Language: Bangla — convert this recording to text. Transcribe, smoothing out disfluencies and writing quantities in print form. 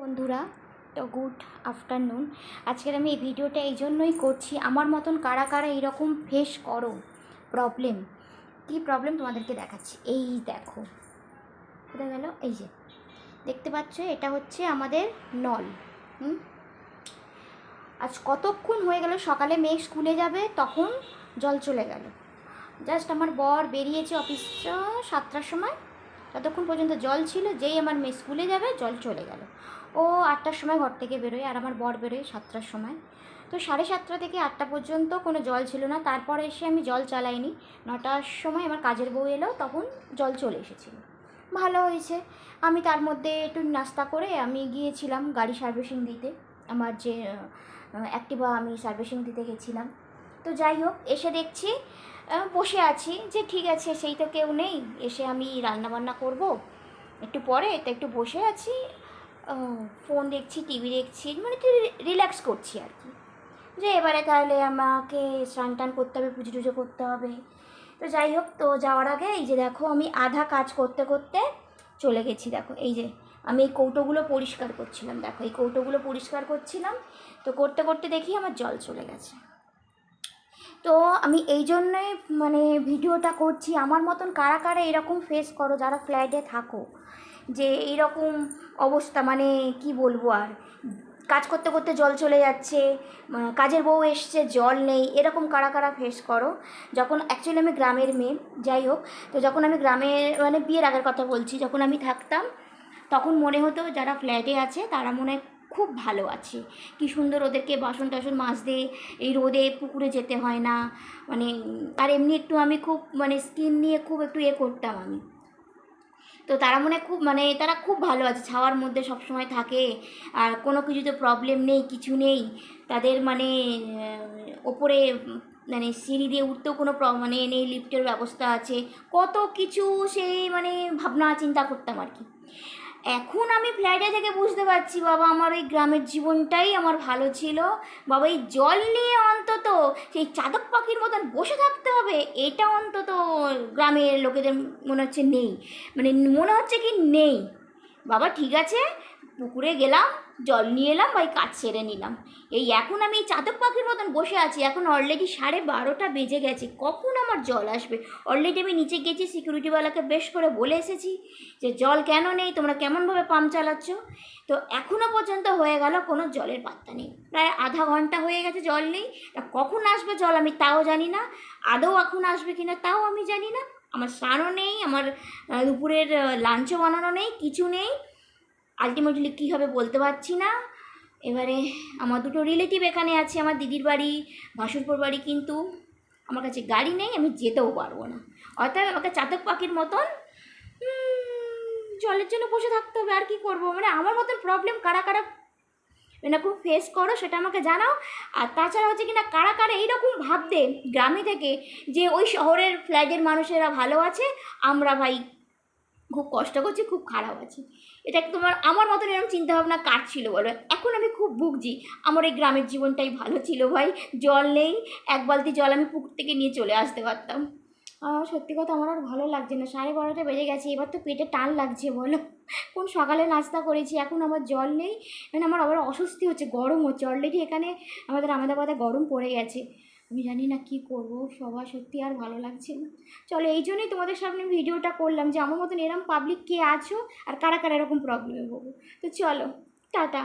বন্ধুরা, তো গুড আফটারনুন। আজকের আমি এই ভিডিওটা এই জন্যই করছি, আমার মতন কারা কারা এরকম ফেস করো প্রবলেম। কী প্রবলেম তোমাদেরকে দেখাচ্ছি। এই দেখো, কোথায় গেল? এই যে দেখতে পাচ্ছ, এটা হচ্ছে আমাদের নল। আজ কতক্ষণ হয়ে গেল, সকালে মেয়ে স্কুলে যাবে তখন জল চলে গেল। জাস্ট আমার বর বেরিয়েছে অফিস 7টার সময়, ততক্ষণ পর্যন্ত জল ছিল। যেই আমার মেয়ে স্কুলে যাবে জল চলে গেল। ও 8টার সময় ঘর থেকে বেরোয় আর আমার বর বেরোয় 7টার সময়। তো 7:30 থেকে 8টা পর্যন্ত কোনো জল ছিল না। তারপরে এসে আমি জল চালাইনি। 9টার সময় আমার কাজের বউ এলো, তখন জল চলে এসেছিলো। ভালো হয়েছে। আমি তার মধ্যে একটু নাস্তা করে আমি গিয়েছিলাম গাড়ি সার্ভিসিং দিতে। আমার যে অ্যাক্টিভা, আমি সার্ভিসিং দিতে গেছিলাম। তো যাই হোক, এসে দেখছি বসে আছি, যে ঠিক আছে সেই তো কেউ নেই, এসে আমি রান্নাবান্না করব একটু পরে, তো একটু বসে আছি, ফোন দেখছি, টিভি দেখছি, মানে একটু রিল্যাক্স করছি আর কি। যে এবারে তাহলে আমাকে স্নান টান করতে হবে, পুজো টুজো করতে হবে। তো যাই হোক, তো যাওয়ার আগে এই যে দেখো, আমি আধা কাজ করতে করতে চলে গেছি। দেখো এই যে আমি এই কৌটোগুলো পরিষ্কার করছিলাম, দেখো এই কৌটোগুলো পরিষ্কার করছিলাম, তো করতে করতে দেখি আমার জল চলে গেছে। তো আমি এই জন্যই মানে ভিডিওটা করছি, আমার মতন কারা কারা এরকম ফেস করো যারা ফ্ল্যাটে থাকো, যে এইরকম অবস্থা, মানে কি বলবো আর, কাজ করতে করতে জল চলে যাচ্ছে, কাজের বউ এসছে জল নেই, এরকম কারা কারা ফেস করো। যখন অ্যাকচুয়ালি আমি গ্রামের মেয়ে, যাই হোক, তো যখন আমি গ্রামে, মানে বিয়ের আগের কথা বলছি, যখন আমি থাকতাম তখন মনে হতো যারা ফ্ল্যাটে আছে তারা মনে হয় খুব ভালো আছে, কী সুন্দর ওদেরকে বাসন টাসন মাজতে এই রোদে পুকুরে যেতে হয় না, মানে আর এমনি একটু আমি খুব মানে স্কিন নিয়ে খুব একটু করতাম আমি। তো তারা মনে খুব, মানে তারা খুব ভালো আছে, ছাওয়ার মধ্যে সবসময় থাকে, আর কোনো কিছুতে প্রবলেম নেই, কিছু নেই তাদের, মানে ওপরে মানে সিঁড়ি দিয়ে উঠতেও কোনো মানে নেই, লিফটের ব্যবস্থা আছে, কত কিছু সেই মানে ভাবনা চিন্তা করতাম আর কি। এখন আমি ফ্ল্যাটে থেকে বুঝতে পারছি, বাবা আমার ওই গ্রামের জীবনটাই আমার ভালো ছিল। বাবা এই জল নিয়ে অন্তত সেই চাতক পাখির মতন বসে থাকতে হবে, এটা অন্তত গ্রামের লোকেদের মনে হচ্ছে নেই, মানে মনে হচ্ছে কি নেই। বাবা ঠিক আছে, পুকুরে গেলাম, জল নিয়ে এলাম, ভাই কাজ সেরে নিলাম। এই এখন আমি এই চাতক পাখির মতন বসে আছি, এখন অলরেডি 12:30 বেজে গেছে, কখন আমার জল আসবে। অলরেডি আমি নিচে গেছি, সিকিউরিটিওয়ালাকে বেশ করে বলে এসেছি যে জল কেন নেই, তোমরা কেমনভাবে পাম্প চালাচ্ছ। তো এখনও পর্যন্ত হয়ে গেল, কোনো জলের পাত্তা নেই, প্রায় আধা ঘন্টা হয়ে গেছে জল নেই। তা কখন আসবে জল আমি তাও জানি না, আদৌ এখন আসবে কিনা তাও আমি জানি না। আমার স্নানও নেই, আমার দুপুরের লাঞ্চও বানানো নেই, কিছু নেই। আলটিমেটলি কী হবে বলতে পারছি না। এবারে আমার দুটো রিলেটিভ এখানে আছে, আমার দিদির বাড়ি, ভাসুরপুর বাড়ি, কিন্তু আমার কাছে গাড়ি নেই, আমি যেতেও পারবো না। অর্থাৎ আমাকে চাতক পাখির মতন জলের জন্য বসে থাকতে হবে, আর কি করবো। মানে আমার মতন প্রবলেম কারা কারা মানে খুব ফেস করো সেটা আমাকে জানাও। আর তাছাড়া হচ্ছে কিনা কারা কারা এইরকম ভাবতে গ্রামে থেকে, যে ওই শহরের ফ্ল্যাটের মানুষেরা ভালো আছে, আমরা ভাই খুব কষ্ট করছি, খুব খারাপ আছি। এটা তোমার আমার মতন এরকম চিন্তাভাবনা কার ছিল বলো? এখন আমি খুব ভুগছি, আমার এই গ্রামের জীবনটাই ভালো ছিল ভাই। জল নেই, এক বালতি জল আমি পুকুর থেকে নিয়ে চলে আসতে পারতাম। সত্যি কথা আমার আর ভালো লাগছে না, 12:30 বেজে গেছে, এবার তো পেটে টান লাগছে বলো। কোন সকালে নাস্তা করেছি, এখন আমার জল নেই, মানে আমার আবার অস্বস্তি হচ্ছে, গরম হচ্ছে অলরেডি, এখানে আমাদের আহমেদাবাদে গরম পড়ে গেছে। আমি জানি না কি করব, সবার সত্যি আর ভালো লাগছে না। চলো এই জন্যই তোমাদের সামনে ভিডিওটা করলাম, যে আমার মতন এরকম পাবলিক কে আছো আর কারা কারা এরকম প্রবলেমে ভোগো। তো চলো, টাটা।